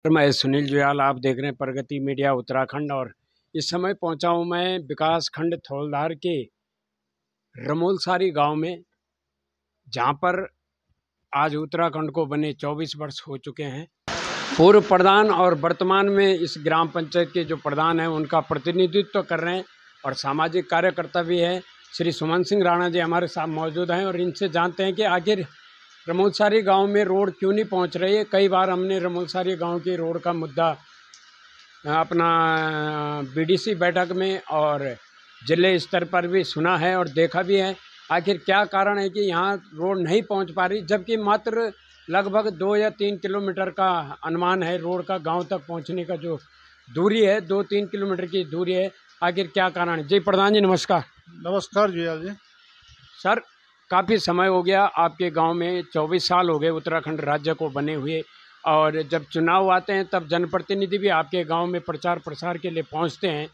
मैं सुनील जुयाल, आप देख रहे हैं प्रगति मीडिया उत्तराखंड। और इस समय पहुंचा हूं मैं विकास खंड थौलधार के रमोलसारी गांव में, जहां पर आज उत्तराखंड को बने 24 वर्ष हो चुके हैं। पूर्व प्रधान और वर्तमान में इस ग्राम पंचायत के जो प्रधान हैं उनका प्रतिनिधित्व कर रहे हैं और सामाजिक कार्यकर्ता भी है श्री सुमन सिंह राणा जी हमारे साथ मौजूद हैं। और इनसे जानते हैं कि आखिर रमोलसारी गांव में रोड क्यों नहीं पहुंच रही है। कई बार हमने रमोलसारी गांव की रोड का मुद्दा अपना बीडीसी बैठक में और जिले स्तर पर भी सुना है और देखा भी है। आखिर क्या कारण है कि यहाँ रोड नहीं पहुँच पा रही, जबकि मात्र लगभग 2 या 3 किलोमीटर का अनुमान है रोड का, गांव तक पहुँचने का जो दूरी है 2-3 किलोमीटर की दूरी है। आखिर क्या कारण है? जी प्रधान जी नमस्कार। नमस्कार जी। सर, काफ़ी समय हो गया आपके गांव में, 24 साल हो गए उत्तराखंड राज्य को बने हुए, और जब चुनाव आते हैं तब जनप्रतिनिधि भी आपके गांव में प्रचार प्रसार के लिए पहुंचते हैं।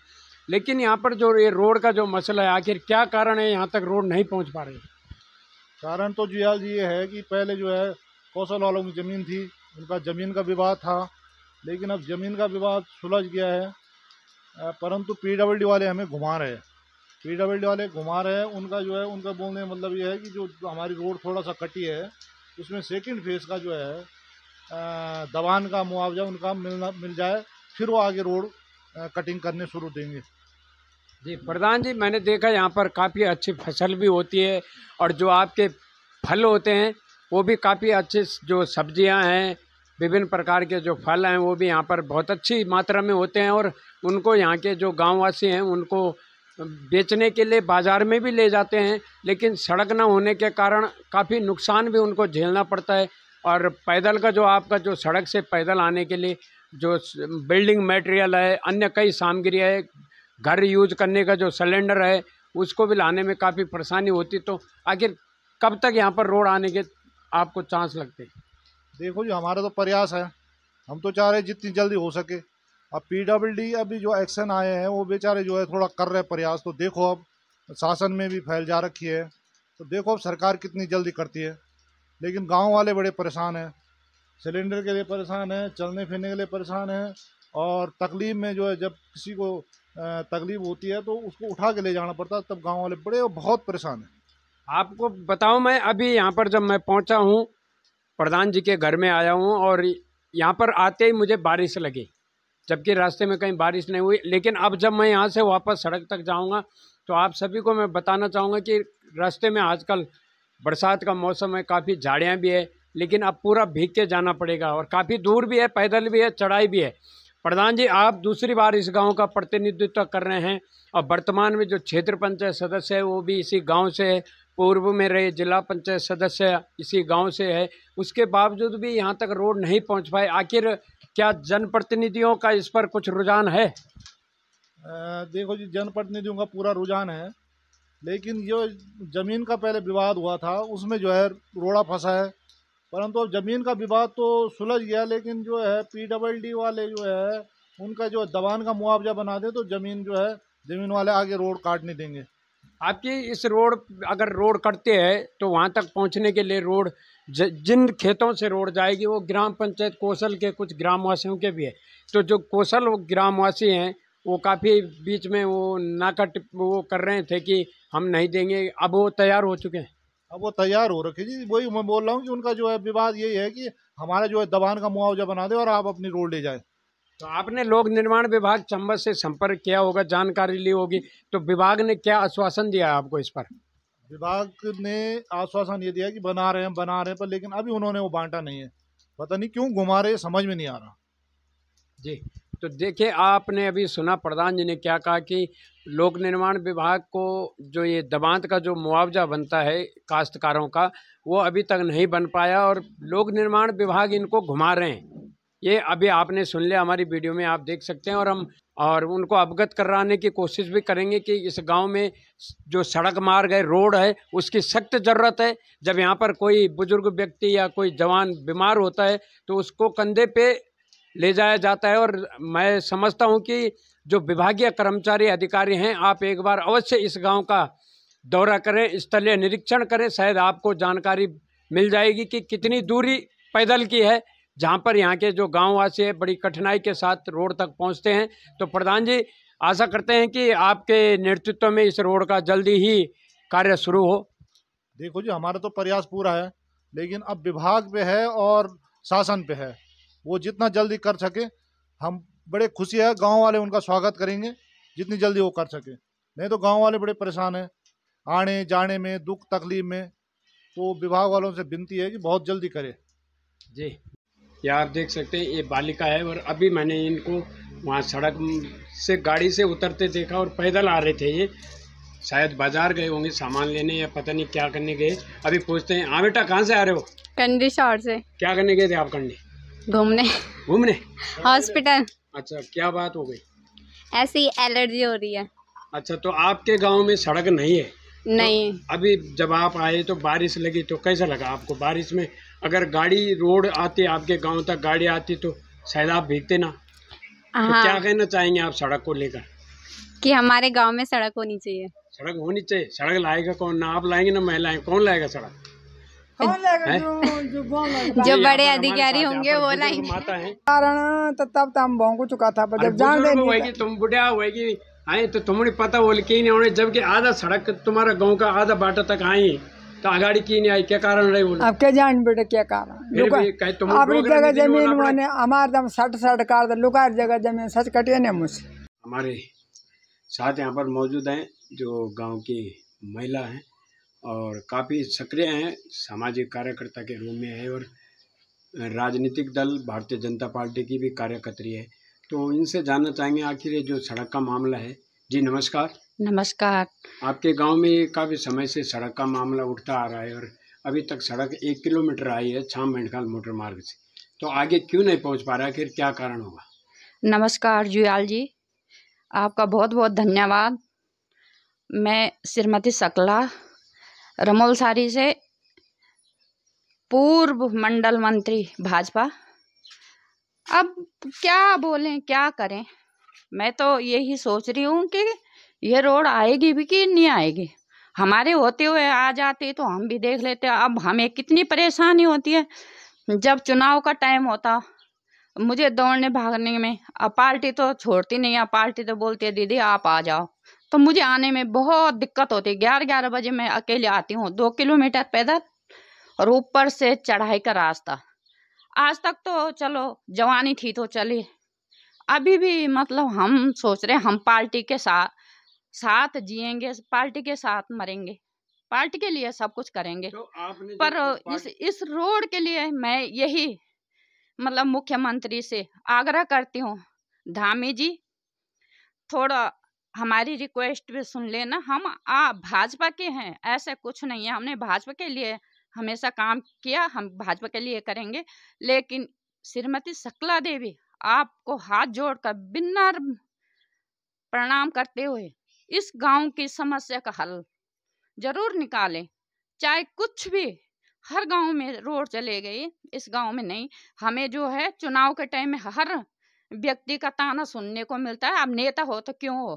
लेकिन यहां पर जो ये रोड का जो मसला है, आखिर क्या कारण है यहां तक रोड नहीं पहुंच पा रही? कारण तो जुयाल जी ये है कि पहले जो है कौशल वालों की ज़मीन थी, उनका ज़मीन का विवाद था, लेकिन अब ज़मीन का विवाद सुलझ गया है। परंतु पीडब्ल्यूडी वाले हमें घुमा रहे हैं। पीडब्ल्यूडी वाले घुमा रहे हैं, उनका जो है उनका बोलने का मतलब ये है कि जो हमारी रोड थोड़ा सा कटी है उसमें सेकंड फेज का जो है दबान का मुआवजा उनका मिल जाए, फिर वो आगे रोड कटिंग करने शुरू देंगे। जी प्रधान जी, मैंने देखा यहाँ पर काफ़ी अच्छी फसल भी होती है और जो आपके फल होते हैं वो भी काफ़ी अच्छे, जो सब्जियाँ हैं विभिन्न प्रकार के जो फल हैं वो भी यहाँ पर बहुत अच्छी मात्रा में होते हैं। और उनको यहाँ के जो गांववासी हैं उनको बेचने के लिए बाज़ार में भी ले जाते हैं, लेकिन सड़क न होने के कारण काफ़ी नुकसान भी उनको झेलना पड़ता है। और पैदल का जो आपका जो सड़क से पैदल आने के लिए जो बिल्डिंग मटेरियल है, अन्य कई सामग्री है, घर यूज करने का जो सिलेंडर है, उसको भी लाने में काफ़ी परेशानी होती। तो आखिर कब तक यहाँ पर रोड आने के आपको चांस लगते हैं? देखो जी, हमारा तो प्रयास है, हम तो चाह रहे हैं जितनी जल्दी हो सके। अब पीडब्ल्यूडी अभी जो एक्शन आए हैं वो बेचारे जो है थोड़ा कर रहे प्रयास, तो देखो अब शासन में भी फैल जा रखी है, तो देखो अब सरकार कितनी जल्दी करती है। लेकिन गांव वाले बड़े परेशान हैं, सिलेंडर के लिए परेशान हैं, चलने फिरने के लिए परेशान हैं, और तकलीफ में जो है जब किसी को तकलीफ होती है तो उसको उठा के ले जाना पड़ता है, तब गांव वाले बड़े बहुत परेशान हैं। आपको बताऊं, मैं अभी यहाँ पर जब मैं पहुँचा हूँ प्रधान जी के घर में आया हूँ और यहाँ पर आते ही मुझे बारिश लगी, जबकि रास्ते में कहीं बारिश नहीं हुई। लेकिन अब जब मैं यहाँ से वापस सड़क तक जाऊँगा तो आप सभी को मैं बताना चाहूँगा कि रास्ते में आजकल बरसात का मौसम है, काफ़ी झाड़ियाँ भी है, लेकिन अब पूरा भीग के जाना पड़ेगा और काफ़ी दूर भी है, पैदल भी है, चढ़ाई भी है। प्रधान जी, आप दूसरी बार इस गांव का प्रतिनिधित्व कर रहे हैं और वर्तमान में जो क्षेत्र पंचायत सदस्य है वो भी इसी गांव से है, पूर्व में रहे जिला पंचायत सदस्य इसी गांव से है, उसके बावजूद भी यहां तक रोड नहीं पहुंच पाए। आखिर क्या जनप्रतिनिधियों का इस पर कुछ रुझान है? देखो जी, जनप्रतिनिधियों का पूरा रुझान है, लेकिन जो ज़मीन का पहले विवाद हुआ था उसमें जो है रोड़ा फंसा है। परंतु अब ज़मीन का विवाद तो सुलझ गया, लेकिन जो है पीडब्ल्यूडी वाले जो है उनका जो दबान का मुआवजा बना दे तो ज़मीन जो है ज़मीन वाले आगे रोड काटने देंगे। आपकी इस रोड, अगर रोड कटते हैं तो वहां तक पहुंचने के लिए रोड जिन खेतों से रोड जाएगी वो ग्राम पंचायत कौशल के कुछ ग्रामवासियों के भी है। तो जो कौशल ग्रामवासी हैं वो काफ़ी बीच में वो नाकट वो कर रहे थे कि हम नहीं देंगे, अब वो तैयार हो चुके हैं। अब वो तैयार हो रखे जी, वही मैं बोल रहा हूँ कि उनका जो है विवाद यही है कि हमारा जो है दबान का मुआवजा बना दे और आप अपनी रोड ले जाए। तो आपने लोक निर्माण विभाग चंबा से संपर्क किया होगा, जानकारी ली होगी, तो विभाग ने क्या आश्वासन दिया आपको इस पर? विभाग ने आश्वासन ये दिया कि बना रहे हैं पर लेकिन अभी उन्होंने वो बांटा नहीं है, पता नहीं क्यों घुमा रहे, समझ में नहीं आ रहा। जी, तो देखिए आपने अभी सुना प्रधान जी ने क्या कहा कि लोक निर्माण विभाग को जो ये दबांत का जो मुआवजा बनता है काश्तकारों का, वो अभी तक नहीं बन पाया और लोक निर्माण विभाग इनको घुमा रहे हैं। ये अभी आपने सुन लिया, हमारी वीडियो में आप देख सकते हैं। और हम उनको अवगत कराने की कोशिश भी करेंगे कि इस गांव में जो सड़क मार्ग है, रोड है, उसकी सख्त ज़रूरत है। जब यहाँ पर कोई बुजुर्ग व्यक्ति या कोई जवान बीमार होता है तो उसको कंधे पे ले जाया जाता है। और मैं समझता हूँ कि जो विभागीय कर्मचारी अधिकारी हैं, आप एक बार अवश्य इस गांव का दौरा करें, स्थलीय निरीक्षण करें, शायद आपको जानकारी मिल जाएगी कि कितनी दूरी पैदल की है, जहाँ पर यहाँ के जो गाँववासी है बड़ी कठिनाई के साथ रोड तक पहुँचते हैं। तो प्रधान जी, आशा करते हैं कि आपके नेतृत्व में इस रोड का जल्दी ही कार्य शुरू हो। देखो जी, हमारा तो प्रयास पूरा है, लेकिन अब विभाग पे है और शासन पे है, वो जितना जल्दी कर सके। हम बड़े खुशी है, गांव वाले उनका स्वागत करेंगे जितनी जल्दी वो कर सके। नहीं तो गांव वाले बड़े परेशान हैं आने जाने में, दुख तकलीफ में। तो विभाग वालों से विनती है कि बहुत जल्दी करे जी। ये आप देख सकते हैं, ये बालिका है और अभी मैंने इनको वहाँ सड़क से गाड़ी से उतरते देखा और पैदल आ रहे थे। ये शायद बाजार गए होंगे सामान लेने या पता नहीं क्या करने गए। अभी पूछते हैं। हाँ बेटा, कहाँ से आ रहे हो? कंडी शहर से। क्या करने गए थे आप? कंडी घूमने। घूमने? हॉस्पिटल। अच्छा, क्या बात हो गई? ऐसी एलर्जी हो रही है। अच्छा, तो आपके गांव में सड़क नहीं है? नहीं। तो अभी जब आप आए तो बारिश लगी, तो कैसा लगा आपको? बारिश में अगर गाड़ी रोड आती, आपके गांव तक गाड़ी आती तो शायद आप भीगते ना। तो हाँ। क्या कहना चाहेंगे आप सड़क को लेकर? कि हमारे गांव में सड़क होनी चाहिए। सड़क होनी चाहिए। सड़क लाएगा कौन? ना आप लाएंगे ना मैं लाएंगे। कौन लाएगा सड़क? जो बड़े अधिकारी होंगे वो लाएंगे। माता है कारण तो तब हम भोंकू चुका था, जब जान तुम बुढ़िया होगी आए तो तुम्हें पता बोल के नहीं होने, जबकि आधा सड़क तुम्हारा गांव का आधा बाटा तक आई तो आगाड़ी की नहीं आई। क्या कारण रही बोले? अब क्या जान बेटे क्या कारण? अपनी जगह जमीन मैंने हमारे दम 60 कर दे लुकार जगह जमीन सच कटिए ने मुझसे। हमारे साथ यहाँ पर मौजूद हैं जो गांव की महिला हैं और काफ़ी सक्रिय हैं, सामाजिक कार्यकर्ता के रूप में है और राजनीतिक दल भारतीय जनता पार्टी की भी कार्यकर्त्री है। तो इनसे जानना चाहेंगे आखिर ये जो सड़क का मामला है। जी नमस्कार। नमस्कार। आपके गांव में काफ़ी समय से सड़क का मामला उठता आ रहा है और अभी तक सड़क 1 किलोमीटर आई है छाम मेंढकाल मोटर मार्ग से, तो आगे क्यों नहीं पहुंच पा रहा है? आखिर क्या कारण होगा? नमस्कार जुयाल जी, आपका बहुत बहुत धन्यवाद। मैं श्रीमती सकला रमोलसारी से, पूर्व मंडल मंत्री भाजपा। अब क्या बोलें, क्या करें? मैं तो यही सोच रही हूँ कि ये रोड आएगी भी कि नहीं आएगी। हमारे होते हुए आ जाती तो हम भी देख लेते। अब हमें कितनी परेशानी होती है जब चुनाव का टाइम होता, मुझे दौड़ने भागने में। अब पार्टी तो छोड़ती नहीं है, पार्टी तो बोलती है दीदी आप आ जाओ, तो मुझे आने में बहुत दिक्कत होती है। 11-11 बजे मैं अकेले आती हूँ, 2 किलोमीटर पैदल और ऊपर से चढ़ाई का रास्ता। आज तक तो चलो जवानी थी तो चली, अभी भी मतलब हम सोच रहे हैं हम पार्टी के साथ जिएंगे, पार्टी के साथ मरेंगे, पार्टी के लिए सब कुछ करेंगे। तो आपने पर इस रोड के लिए मैं यही मतलब मुख्यमंत्री से आग्रह करती हूँ, धामी जी थोड़ा हमारी रिक्वेस्ट भी सुन लेना। हम भाजपा के हैं, ऐसे कुछ नहीं है, हमने भाजपा के लिए हमेशा काम किया, हम भाजपा के लिए करेंगे। लेकिन श्रीमती सकला देवी, आपको हाथ जोड़कर विनम्र प्रणाम करते हुए इस गांव की समस्या का हल जरूर निकालें। चाहे कुछ भी, हर गांव में रोड चले गए, इस गांव में नहीं। हमें जो है चुनाव के टाइम में हर व्यक्ति का ताना सुनने को मिलता है, अब नेता हो तो क्यों हो,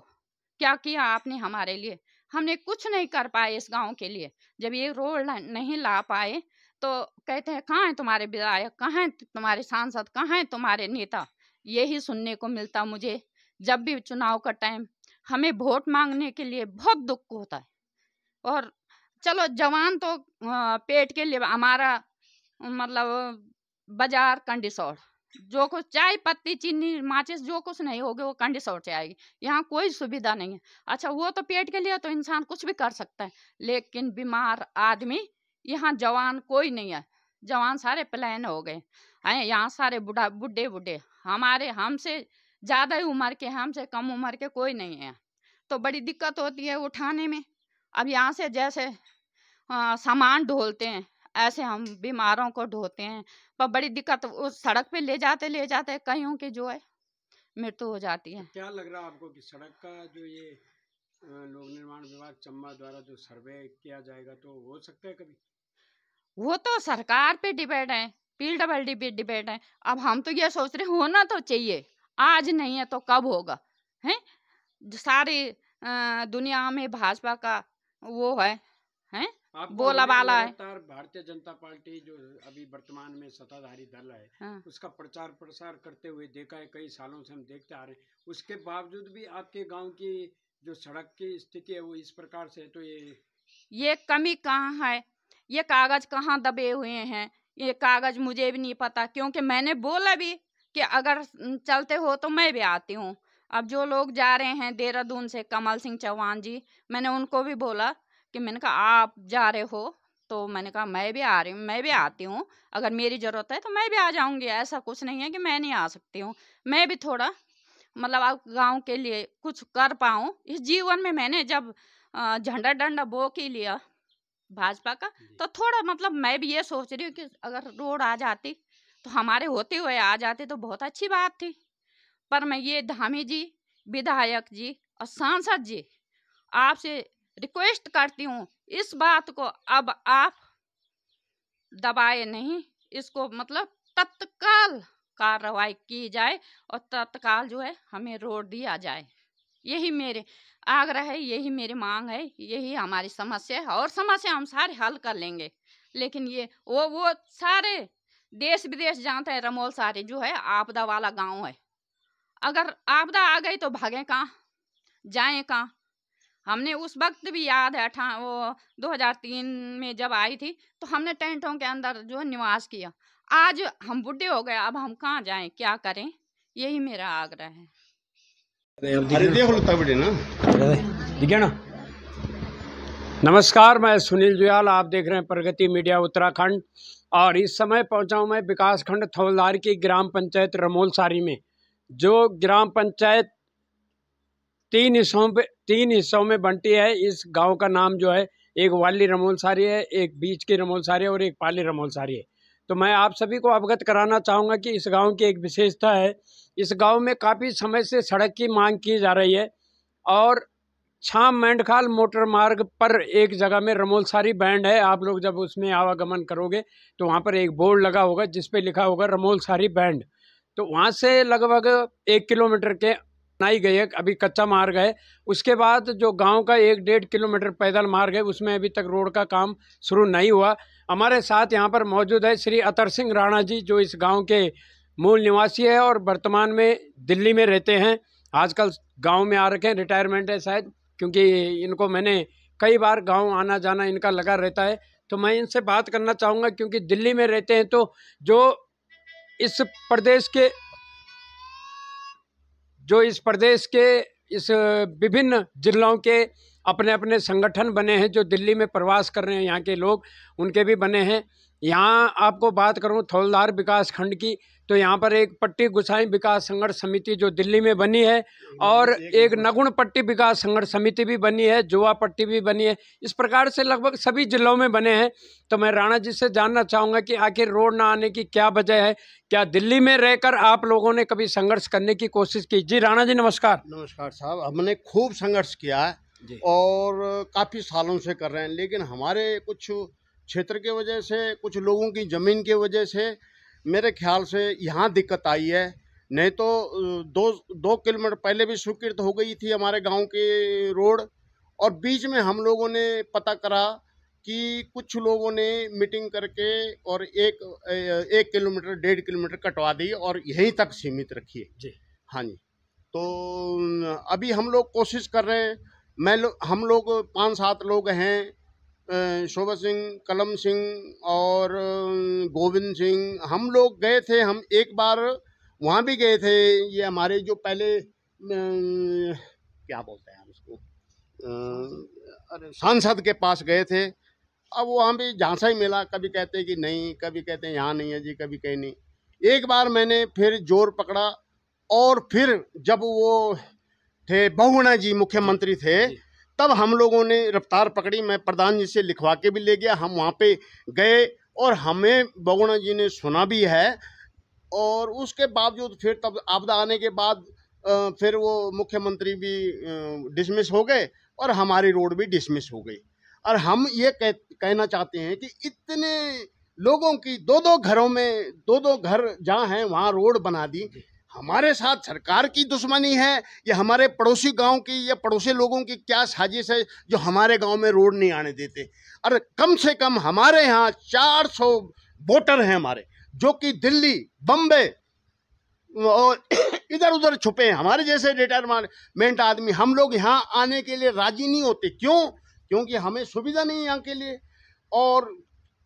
क्या किया आपने हमारे लिए? हमने कुछ नहीं कर पाए इस गांव के लिए। जब ये रोड नहीं ला पाए तो कहते हैं कहाँ है तुम्हारे विधायक, कहाँ है तुम्हारे सांसद, कहाँ है तुम्हारे नेता? यही सुनने को मिलता मुझे जब भी चुनाव का टाइम। हमें वोट मांगने के लिए बहुत दुख होता है। और चलो जवान तो पेट के लिए, हमारा मतलब बाजार कंडीसौर, जो कुछ चाय पत्ती चीनी माचिस जो कुछ नहीं होगी वो कंडीसौर से आएगी। यहाँ कोई सुविधा नहीं है। अच्छा वो तो पेट के लिए तो इंसान कुछ भी कर सकता है, लेकिन बीमार आदमी यहाँ जवान कोई नहीं है। जवान सारे प्लान हो गए हैं, यहाँ सारे बुढ़े हमारे हमसे ज़्यादा ही उम्र के, हमसे कम उम्र के कोई नहीं है। तो बड़ी दिक्कत होती है उठाने में। अब यहाँ से जैसे सामान ढोलते हैं ऐसे हम बीमारों को ढोते हैं, पर बड़ी दिक्कत, उस सड़क पे ले जाते कईयों की जो है मृत्यु हो जाती है। क्या लग रहा है आपको कि सड़क का जो ये लोक निर्माण विभाग चंबा द्वारा जो सर्वे किया जाएगा तो हो सकता है कभी? वो तो सरकार पे डिपेंड है, PWD पे डिपेंड है। अब हम तो ये सोच रहे होना तो चाहिए, आज नहीं है तो कब होगा? हैं सारी दुनिया में भाजपा का वो है बोला वाला है। भारतीय जनता पार्टी जो अभी वर्तमान में सत्ताधारी दल है, हाँ। उसका प्रचार प्रसार करते हुए देखा है, कई सालों से हम देखते आ रहे हैं। उसके बावजूद भी आपके गांव की जो सड़क की स्थिति है वो इस प्रकार से है, तो ये कमी कहाँ है? ये कागज कहाँ दबे हुए हैं? ये कागज मुझे भी नहीं पता, क्योंकि मैंने बोला भी कि अगर चलते हो तो मैं भी आती हूँ। अब जो लोग जा रहे हैं देहरादून से, कमल सिंह चौहान जी, मैंने उनको भी बोला कि मैंने कहा आप जा रहे हो तो मैंने कहा मैं भी आ रही हूँ, मैं भी आती हूँ, अगर मेरी ज़रूरत है तो मैं भी आ जाऊँगी। ऐसा कुछ नहीं है कि मैं नहीं आ सकती हूँ। मैं भी थोड़ा मतलब आप गांव के लिए कुछ कर पाऊँ इस जीवन में। मैंने जब झंडा डंडा बो के लिया भाजपा का, तो थोड़ा मतलब मैं भी ये सोच रही हूँ कि अगर रोड आ जाती तो हमारे होते हुए आ जाते तो बहुत अच्छी बात थी। पर मैं ये धामी जी, विधायक जी और सांसद जी, आपसे रिक्वेस्ट करती हूँ, इस बात को अब आप दबाए नहीं, इसको मतलब तत्काल कार्रवाई की जाए और तत्काल जो है हमें रोड दिया जाए। यही मेरे आग्रह है, यही मेरी मांग है, यही हमारी समस्या है। और समस्या हम सारे हल कर लेंगे, लेकिन ये वो सारे देश विदेश जानते हैं रमोल सारी जो है आपदा वाला गांव है। अगर आपदा आ गई तो भागें कहाँ, जाएं कहाँ? हमने उस वक्त भी याद है 2003 में जब आई थी तो हमने टेंटों के अंदर जो निवास किया। आज हम बुढ़े हो गए, अब हम कहाँ जाएं, क्या करें? यही मेरा आग्रह है। ना। नमस्कार, मैं सुनील जुयाल, आप देख रहे हैं प्रगति मीडिया उत्तराखंड। और इस समय पहुंचा हूं मैं विकास खंड थौलदार की ग्राम पंचायत रमोल सारी में, जो ग्राम पंचायत तीन हिस्सों में बंटी है। इस गांव का नाम जो है, एक वाली रमोल सारी है, एक बीच की रमोल सारी है और एक पाली रमोल सारी है। तो मैं आप सभी को अवगत कराना चाहूँगा कि इस गांव की एक विशेषता है। इस गांव में काफ़ी समय से सड़क की मांग की जा रही है और छाम मेंढखाल मोटर मार्ग पर एक जगह में रमोल सारी बैंड है। आप लोग जब उसमें आवागमन करोगे तो वहाँ पर एक बोर्ड लगा होगा जिस पे लिखा होगा रमोल सारी बैंड। तो वहाँ से लगभग 1 किलोमीटर के बनाई गई है, अभी कच्चा मार्ग है। उसके बाद जो गांव का 1-1.5 किलोमीटर पैदल मार्ग है, उसमें अभी तक रोड का काम शुरू नहीं हुआ। हमारे साथ यहाँ पर मौजूद है श्री अतर सिंह राणा जी, जो इस गांव के मूल निवासी है और वर्तमान में दिल्ली में रहते हैं। आजकल गांव में आ रखे हैं, रिटायरमेंट है शायद, क्योंकि इनको मैंने कई बार गांव आना जाना इनका लगा रहता है। तो मैं इनसे बात करना चाहूँगा, क्योंकि दिल्ली में रहते हैं, तो जो इस प्रदेश के इस विभिन्न जिलों के अपने अपने संगठन बने हैं, जो दिल्ली में प्रवास कर रहे हैं, यहाँ के लोग उनके भी बने हैं। यहाँ आपको बात करूँ थौलदार विकास खंड की, तो यहाँ पर एक पट्टी गुसाई विकास संघर्ष समिति जो दिल्ली में बनी है, और एक नगुण पट्टी विकास संघर्ष समिति भी बनी है, जुआ पट्टी भी बनी है। इस प्रकार से लगभग सभी जिलों में बने हैं। तो मैं राणा जी से जानना चाहूँगा कि आखिर रोड ना आने की क्या वजह है? क्या दिल्ली में रहकर आप लोगों ने कभी संघर्ष करने की कोशिश की? जी राणा जी नमस्कार। नमस्कार साहब, हमने खूब संघर्ष किया है और काफ़ी सालों से कर रहे हैं, लेकिन हमारे कुछ क्षेत्र के वजह से, कुछ लोगों की ज़मीन के वजह से मेरे ख्याल से यहाँ दिक्कत आई है। नहीं तो 2 किलोमीटर पहले भी स्वीकृत हो गई थी हमारे गांव के रोड, और बीच में हम लोगों ने पता करा कि कुछ लोगों ने मीटिंग करके और 1 किलोमीटर 1.5 किलोमीटर कटवा दी और यहीं तक सीमित रखी है जी। हाँ जी, तो अभी हम लोग कोशिश कर रहे हैं। हम लोग 5-7 लोग हैं, शोभा सिंह, कलम सिंह और गोविंद सिंह। हम लोग गए थे, हम एक बार वहाँ भी गए थे। ये हमारे जो पहले क्या बोलते हैं हम उसको, सांसद के पास गए थे। अब वहाँ भी झांसा ही मिला, कभी कहते हैं कि नहीं, कभी कहते हैं यहाँ नहीं है जी, कभी कहीं नहीं। एक बार मैंने फिर जोर पकड़ा, और फिर जब वो थे बहुगुणा जी मुख्यमंत्री थे, तब हम लोगों ने रफ्तार पकड़ी। मैं प्रधान जी से लिखवा के भी ले गया, हम वहाँ पे गए और हमें बहुगुणा जी ने सुना भी है। और उसके बावजूद फिर तब आपदा आने के बाद फिर वो मुख्यमंत्री भी डिसमिस हो गए और हमारी रोड भी डिसमिस हो गई। और हम ये कहना चाहते हैं कि इतने लोगों की 2-2 घरों में 2-2 घर जहाँ हैं वहाँ रोड बना दी। हमारे साथ सरकार की दुश्मनी है या हमारे पड़ोसी गांव की या पड़ोसी लोगों की क्या साजिश है जो हमारे गांव में रोड नहीं आने देते? अरे कम से कम हमारे यहाँ 400 वोटर हैं हमारे, जो कि दिल्ली, बम्बे और इधर उधर छुपे हैं। हमारे जैसे रिटायरमेंट आदमी, हम लोग यहाँ आने के लिए राजी नहीं होते। क्यों? क्योंकि हमें सुविधा नहीं है यहाँ के लिए। और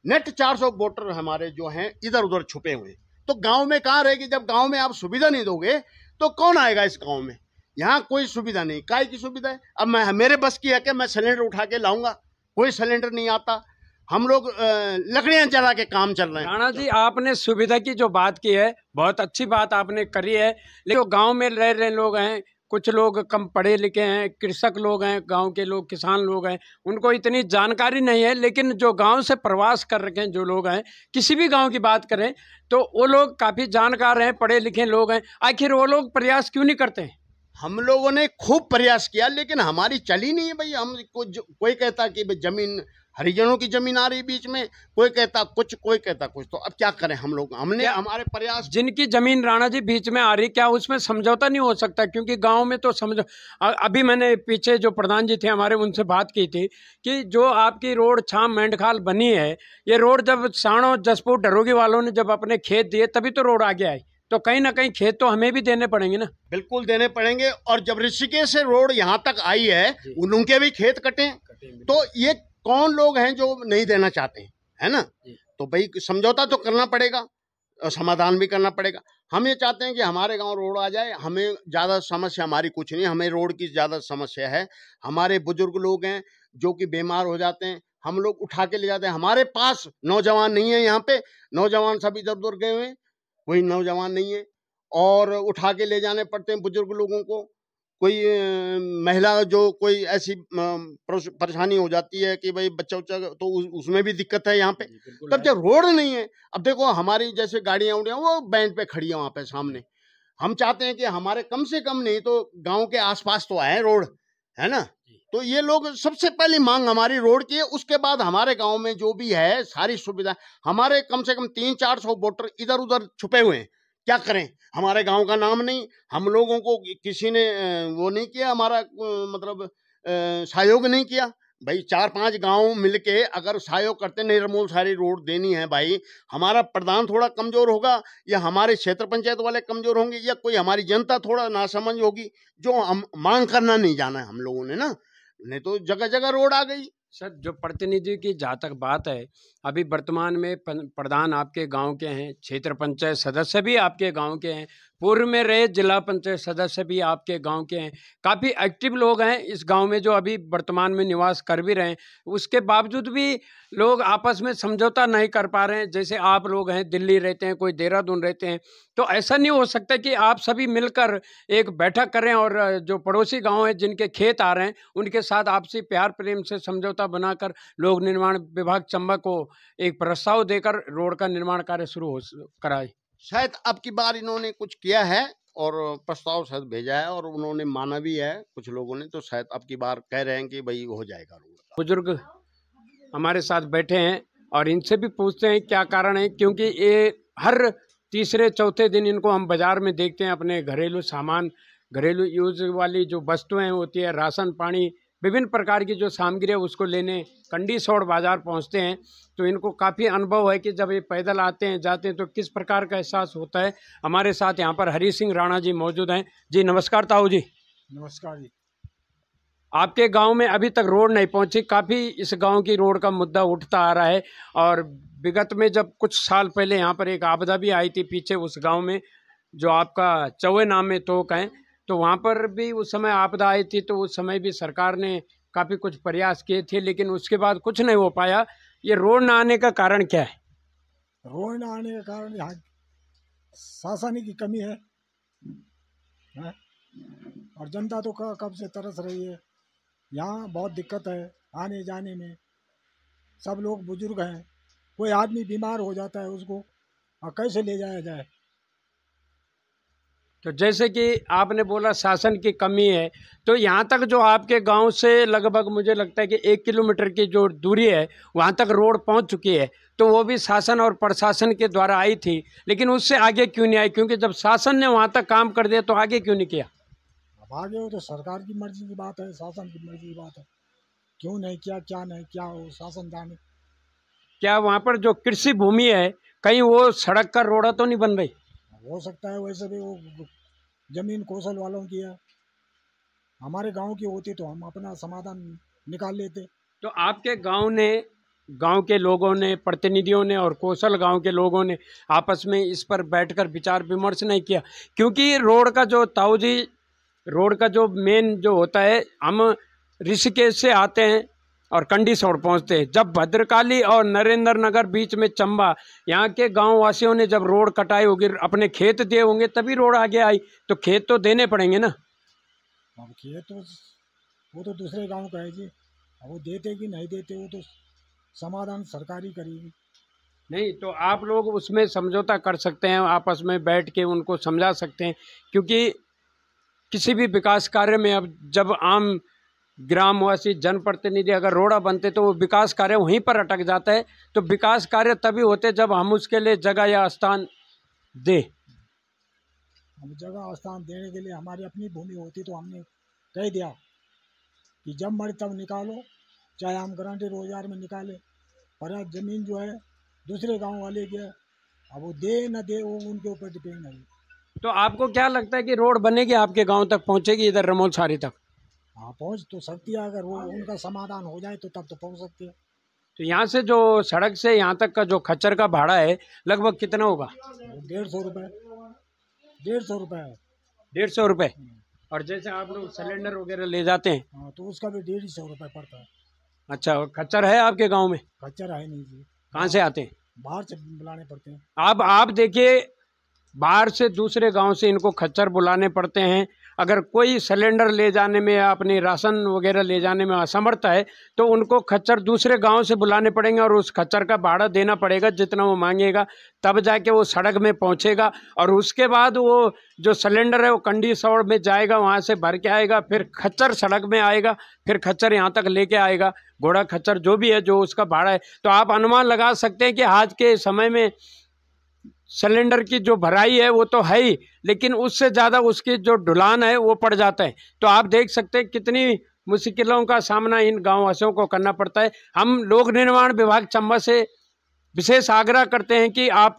नेट 400 वोटर हमारे जो हैं इधर उधर छुपे हुए। तो गांव में कहाँ रहेगी? जब गांव में आप सुविधा नहीं दोगे तो कौन आएगा इस गांव में? यहाँ कोई सुविधा नहीं, काय की सुविधा है? अब मेरे बस की है कि मैं सिलेंडर उठा के लाऊंगा? कोई सिलेंडर नहीं आता। हम लोग लकड़ियां जला के काम चल रहे हैं। राणा जी, आपने सुविधा की जो बात की है, बहुत अच्छी बात आपने करी है, लेकिन जो गांव में रह रहे लोग हैं, कुछ लोग कम पढ़े लिखे हैं, कृषक लोग हैं, गांव के लोग, किसान लोग हैं, उनको इतनी जानकारी नहीं है। लेकिन जो गांव से प्रवास कर रखे हैं जो लोग हैं, किसी भी गांव की बात करें तो वो लोग काफ़ी जानकार हैं, पढ़े लिखे लोग हैं। आखिर वो लोग प्रयास क्यों नहीं करते हैं? हम लोगों ने खूब प्रयास किया लेकिन हमारी चली नहीं है भाई। हम कोई कहता कि भाई जमीन, हरिजनों की जमीन आ रही बीच में, कोई कहता कुछ, कोई कहता कुछ। तो अब क्या करें हम लोग? हमने हमारे प्रयास, जिनकी जमीन राणा जी बीच में आ रही, क्या उसमें समझौता नहीं हो सकता? क्योंकि गांव में तो समझो, अभी मैंने पीछे जो प्रधान जी थे हमारे, उनसे बात की थी कि जो आपकी रोड छाम मेंढखाल बनी है, ये रोड जब साणो, जसपुर, डरोगी वालों ने जब अपने खेत दिए तभी तो रोड आगे आई। तो कहीं ना कहीं खेत तो हमें भी देने पड़ेंगे ना। बिल्कुल देने पड़ेंगे। और जब ऋषिकेश से रोड यहाँ तक आई है, उनके भी खेत कटे। तो ये कौन लोग हैं जो नहीं देना चाहते हैं, है ना? तो भाई समझौता तो करना पड़ेगा और समाधान भी करना पड़ेगा। हम ये चाहते हैं कि हमारे गांव रोड आ जाए। हमें ज़्यादा समस्या हमारी कुछ नहीं, हमें रोड की ज़्यादा समस्या है। हमारे बुजुर्ग लोग हैं जो कि बीमार हो जाते हैं, हम लोग उठा के ले जाते हैं। हमारे पास नौजवान नहीं है, यहाँ पे नौजवान सब इधर उधर गए हुए हैं, कोई नौजवान नहीं है, और उठा के ले जाने पड़ते हैं बुजुर्ग लोगों को। कोई महिला जो कोई ऐसी परेशानी हो जाती है कि भाई बच्चा उच्चा, तो उसमें भी दिक्कत है यहाँ पे। तब जब रोड नहीं है, अब देखो हमारी जैसे गाड़ियाँ उड़ियाँ वो बैंड पे खड़ी है वहाँ पे सामने। हम चाहते हैं कि हमारे कम से कम नहीं तो गांव के आसपास तो आए रोड, है ना? तो ये लोग सबसे पहली मांग हमारी रोड की है। उसके बाद हमारे गांव में जो भी है सारी सुविधा, हमारे कम से कम 300-400 वोटर इधर उधर छुपे हुए हैं। क्या करें? हमारे गांव का नाम नहीं, हम लोगों को किसी ने वो नहीं किया, हमारा मतलब सहयोग नहीं किया। भाई 4-5 गांव मिलके अगर सहयोग करते, नहीं रमोल सारी रोड देनी है भाई, हमारा प्रधान थोड़ा कमजोर होगा या हमारे क्षेत्र पंचायत वाले कमजोर होंगे या कोई हमारी जनता थोड़ा नासमझ होगी, जो हम मांग करना नहीं जाना है हम लोगों ने ना। नहीं तो जगह जगह रोड आ गई। सर, जो प्रतिनिधि की जहाँ तक बात है, अभी वर्तमान में प्रधान आपके गांव के हैं, क्षेत्र पंचायत सदस्य भी आपके गांव के हैं, पूर्व में रहे जिला पंचायत सदस्य भी आपके गांव के हैं, काफ़ी एक्टिव लोग हैं इस गांव में जो अभी वर्तमान में निवास कर भी रहे हैं। उसके बावजूद भी लोग आपस में समझौता नहीं कर पा रहे हैं। जैसे आप लोग हैं दिल्ली रहते हैं, कोई देहरादून रहते हैं, तो ऐसा नहीं हो सकता कि आप सभी मिलकर एक बैठक करें और जो पड़ोसी गाँव हैं जिनके खेत आ रहे हैं उनके साथ आपसी प्यार प्रेम से समझौता बनाकर लोक निर्माण विभाग चंबा को एक प्रस्ताव देकर रोड का निर्माण कार्य शुरू कराए? शायद अब की बार इन्होंने कुछ किया है और प्रस्ताव शायद भेजा है और उन्होंने माना भी है कुछ लोगों ने। तो शायद अब की बार कह रहे हैं कि भाई हो जाएगा रोड। बुजुर्ग हमारे साथ बैठे हैं और इनसे भी पूछते हैं क्या कारण है, क्योंकि ये हर तीसरे चौथे दिन इनको हम बाजार में देखते हैं। अपने घरेलू सामान, घरेलू यूज वाली जो वस्तुएं होती है, राशन पानी, विभिन्न प्रकार की जो सामग्री है उसको लेने कंडी सौड़ बाजार पहुंचते हैं। तो इनको काफ़ी अनुभव है कि जब ये पैदल आते हैं जाते हैं तो किस प्रकार का एहसास होता है। हमारे साथ यहाँ पर हरी सिंह राणा जी मौजूद हैं। जी नमस्कार ताऊ जी। नमस्कार जी। आपके गांव में अभी तक रोड नहीं पहुंची, काफ़ी इस गांव की रोड का मुद्दा उठता आ रहा है और विगत में जब कुछ साल पहले यहाँ पर एक आपदा भी आई थी पीछे उस गांव में जो आपका चौवे नाम में तोक है, तो वहाँ पर भी उस समय आपदा आई थी। तो उस समय भी सरकार ने काफ़ी कुछ प्रयास किए थे लेकिन उसके बाद कुछ नहीं हो पाया। ये रोड ना आने का कारण क्या है? रोड ना आने का कारण यहाँ शासन की कमी है और जनता तो कब से तरस रही है। यहाँ बहुत दिक्कत है आने जाने में। सब लोग बुजुर्ग हैं, कोई आदमी बीमार हो जाता है उसको और कैसे ले जाया जाए। तो जैसे कि आपने बोला शासन की कमी है, तो यहाँ तक जो आपके गांव से लगभग मुझे लगता है कि 1 किलोमीटर की जो दूरी है वहाँ तक रोड पहुँच चुकी है, तो वो भी शासन और प्रशासन के द्वारा आई थी, लेकिन उससे आगे क्यों नहीं आई? क्योंकि जब शासन ने वहाँ तक काम कर दिया तो आगे क्यों नहीं किया? अब आगे हो तो सरकार की मर्जी की बात है, शासन की मर्जी की बात है। क्यों नहीं किया, क्या नहीं किया, वो शासन जाने। क्या वहाँ पर जो कृषि भूमि है कहीं वो सड़क का रोड़ा तो नहीं बन रही? हो सकता है वैसे भी वो जमीन कौशल वालों की है, हमारे गांव की होती तो हम अपना समाधान निकाल लेते। तो आपके गांव ने, गांव के लोगों ने, प्रतिनिधियों ने और कौशल गांव के लोगों ने आपस में इस पर बैठकर विचार विमर्श नहीं किया? क्योंकि रोड का जो ताऊ जी, रोड का जो मेन जो होता है, हम ऋषिकेश से आते हैं और कंडीसौर पहुंचते हैं। जब भद्रकाली और नरेंद्र नगर बीच में चंबा, यहाँ के गांव वासियों ने जब रोड कटाई होगी, अपने खेत दिए होंगे तभी रोड आगे आई, तो खेत तो देने पड़ेंगे ना। अब खेत तो वो तो दूसरे गांव का है जी, अब वो देते कि नहीं देते वो तो समाधान सरकारी करेगी। नहीं तो आप लोग उसमें समझौता कर सकते हैं, आपस में बैठ के उनको समझा सकते हैं, क्योंकि किसी भी विकास कार्य में अब जब आम ग्रामवासी जनप्रतिनिधि अगर रोड़ा बनते तो वो विकास कार्य वहीं पर अटक जाता है। तो विकास कार्य तभी होते जब हम उसके लिए जगह या स्थान दे। हम जगह स्थान देने के लिए हमारी अपनी भूमि होती तो हमने कह दिया कि जब मर्जी तब निकालो, चाहे हम गारंटी रोजगार में निकाले, पर आज जमीन जो है दूसरे गांव वाले की है, अब वो दे न दे वो उनके ऊपर डिपेंड है। तो आपको क्या लगता है कि रोड बनेगी, आपके गांव तक पहुंचेगी, इधर रमोलसारी तक? हाँ पहुँच तो सकती है, अगर वो उनका समाधान हो जाए तो तब तो पहुँच सकती है। तो यहाँ से जो सड़क से यहाँ तक का जो खच्चर का भाड़ा है लगभग कितना होगा? 150 रुपये, 150 रुपये है। 150 रुपये। और जैसे आप लोग सिलेंडर वगैरह ले जाते हैं? हाँ तो उसका भी 150 रुपये पड़ता है। अच्छा, और खच्चर है आपके गाँव में? खच्चर है नहीं जी, कहाँ से आते हैं? बाहर से बुलाने पड़ते हैं। आप देखिए, बाहर से दूसरे गांव से इनको खच्चर बुलाने पड़ते हैं। अगर कोई सिलेंडर ले जाने में या अपनी राशन वगैरह ले जाने में असमर्थ है तो उनको खच्चर दूसरे गांव से बुलाने पड़ेंगे और उस खच्चर का भाड़ा देना पड़ेगा जितना वो मांगेगा, तब जाके वो सड़क में पहुंचेगा। और उसके बाद वो जो सिलेंडर है वो कंडीसौर में जाएगा, वहाँ से भर के आएगा, फिर खच्चर सड़क में आएगा, फिर खच्चर यहाँ तक लेके आएगा, घोड़ा खच्चर जो भी है जो उसका भाड़ा है। तो आप अनुमान लगा सकते हैं कि आज के समय में सिलेंडर की जो भराई है वो तो है ही, लेकिन उससे ज़्यादा उसकी जो ढुलान है वो पड़ जाता है। तो आप देख सकते हैं कितनी मुश्किलों का सामना इन गाँव वासियों को करना पड़ता है। हम लोक निर्माण विभाग चंबा से विशेष आग्रह करते हैं कि आप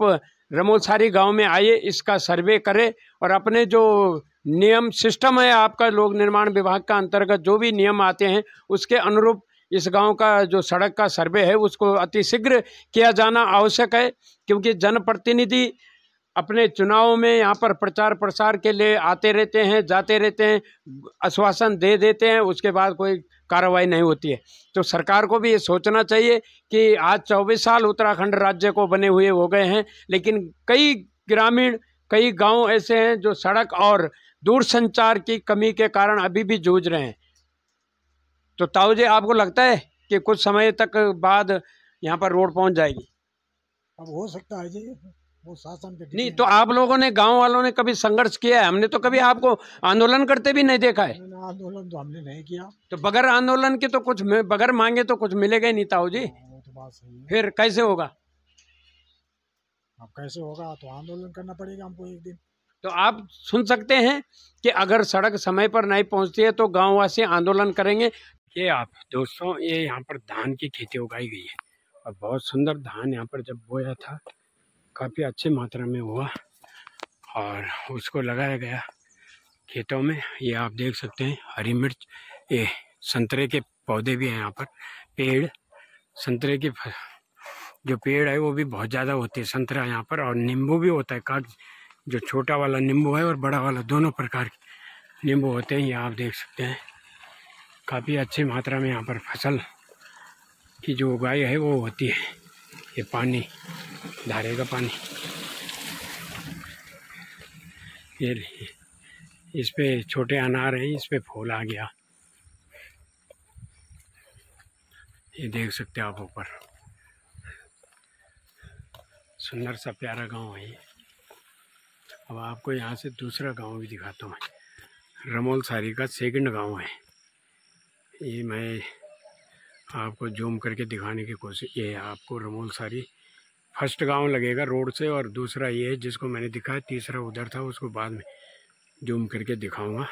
रमोलसारी गांव में आइए, इसका सर्वे करें और अपने जो नियम सिस्टम है आपका लोक निर्माण विभाग का अंतर्गत जो भी नियम आते हैं उसके अनुरूप इस गांव का जो सड़क का सर्वे है उसको अतिशीघ्र किया जाना आवश्यक है। क्योंकि जनप्रतिनिधि अपने चुनावों में यहाँ पर प्रचार प्रसार के लिए आते रहते हैं, जाते रहते हैं, आश्वासन दे देते हैं, उसके बाद कोई कार्रवाई नहीं होती है। तो सरकार को भी ये सोचना चाहिए कि आज 24 साल उत्तराखंड राज्य को बने हुए हो गए हैं, लेकिन कई ग्रामीण, कई गांव ऐसे हैं जो सड़क और दूरसंचार की कमी के कारण अभी भी जूझ रहे हैं। तो ताऊ जी, आपको लगता है कि कुछ समय तक बाद यहाँ पर रोड पहुँच जाएगी? अब हो सकता है जी, वो शासन पे नहीं तो आप लोगों ने, गांव वालों ने कभी संघर्ष किया है? हमने तो कभी आपको आंदोलन करते भी नहीं देखा है। आंदोलन तो हमने नहीं किया। तो बगैर आंदोलन के तो कुछ, बगैर मांगे तो कुछ मिलेगा ही नहीं ताऊ जी। वो तो बात सही है। फिर कैसे होगा? अब कैसे होगा, तो आंदोलन करना पड़ेगा हमको एक दिन। तो आप सुन सकते हैं कि अगर सड़क समय पर नहीं पहुंचती है तो गाँववासी आंदोलन करेंगे। ये आप दोस्तों, ये यहाँ पर धान की खेती उगाई गई है और बहुत सुंदर धान यहाँ पर जब बोया था काफ़ी अच्छी मात्रा में हुआ और उसको लगाया गया खेतों में। ये आप देख सकते हैं हरी मिर्च, ये संतरे के पौधे भी हैं यहाँ पर, पेड़, संतरे के जो पेड़ है वो भी बहुत ज़्यादा होते हैं संतरा यहाँ पर। और नींबू भी होता है, जो छोटा वाला नींबू है और बड़ा वाला दोनों प्रकार के नींबू होते हैं। ये आप देख सकते हैं काफ़ी अच्छी मात्रा में यहाँ पर फसल की जो उगाई है वो होती है। ये पानी, धारे का पानी, ये इस पे छोटे अनार हैं, इस पे फूल आ गया, ये देख सकते हैं आप ऊपर। सुंदर सा प्यारा गांव है ये। अब आपको यहाँ से दूसरा गांव भी दिखाता हूँ। रमोल सारी का सेकंड गांव है ये। मैं आपको जूम करके दिखाने की कोशिश, ये है आपको रमोल सारी फर्स्ट गांव लगेगा रोड से, और दूसरा ये है जिसको मैंने दिखाया, तीसरा उधर था, उसको बाद में जूम करके दिखाऊंगा।